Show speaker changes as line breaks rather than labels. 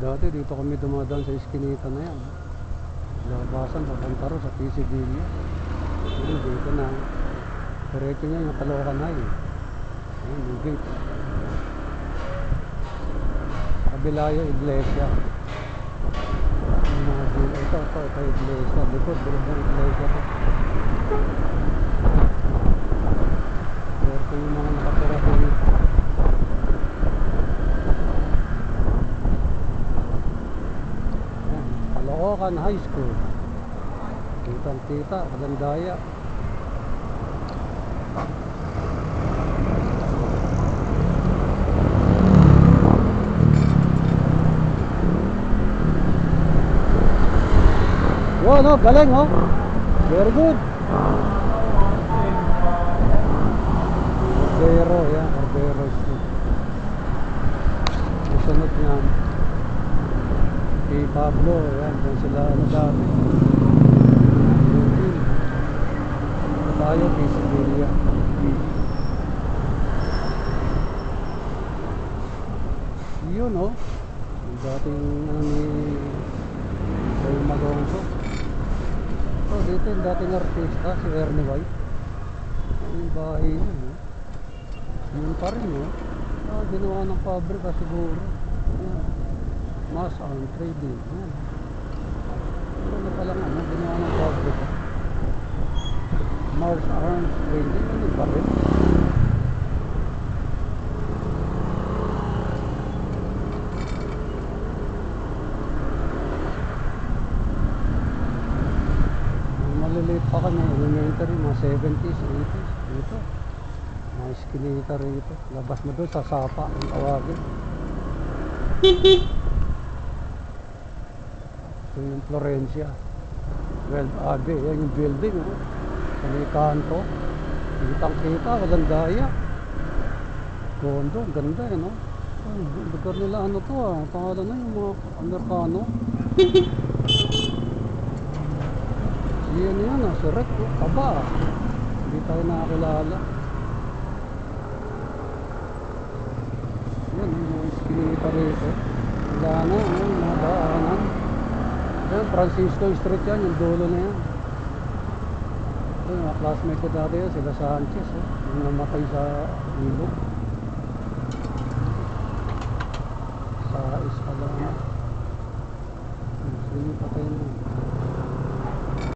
Dati dito kami dumadaan sa iskinita na yan. Labasan, papunta ro sa PCBU. Dito na. Diretso niya yung Caloocan High. Ayan, yung gate. Kabila yung iglesia. Ito iglesia. Likod ng iglesia to. Ito yung mga nakatira dito. Caloocan High School. Kitang-kita, Kalandaya. Yun, oh, galing, oh. Very good. Cordero, yan, Cordero Street. Masunod niyan. Kay Pablo, yan, dyan sila dati. Ito tayo, kay Siberia. Yun, oh. Yung dating, ni Paul Magonzo. Oh, dito yung dating artista, si Ernie White. Yung bahay niya, no? Yun pa rin, no? Ah, ginawa ng pabrika siguro. Yan. Mass Arm Trading. Yan. Ano palang ano, ginawa ng pabrika. Mars Arms Trading. Ano pa rin? Maliliit pa kami, elementary, mga 70s, 80s, dito. Mga iskinita rito. Labas mo doon sa Sapa, ang tawagin. Ito yung Florencia. Well, Ave, yan yung building, oh. Sa may kanto. Kitang-kita, Kalandaya. Condo, ganda eh, no? Ay, lugar nila, ano to ah. Pangalan na yung mga Amerikano. Yan yan ah, si Rek, oh. Aba, hindi tayo nakakilala. Yan, yung iskinita rito. Wala na, yung mga daanan. Yan, Francisco Street yan, yung dulo na yan. Yung mga classmate ko dati yan, sila Sanchez, oh. Yung namatay sa ilog. Sa Ispalan. Sino patay na.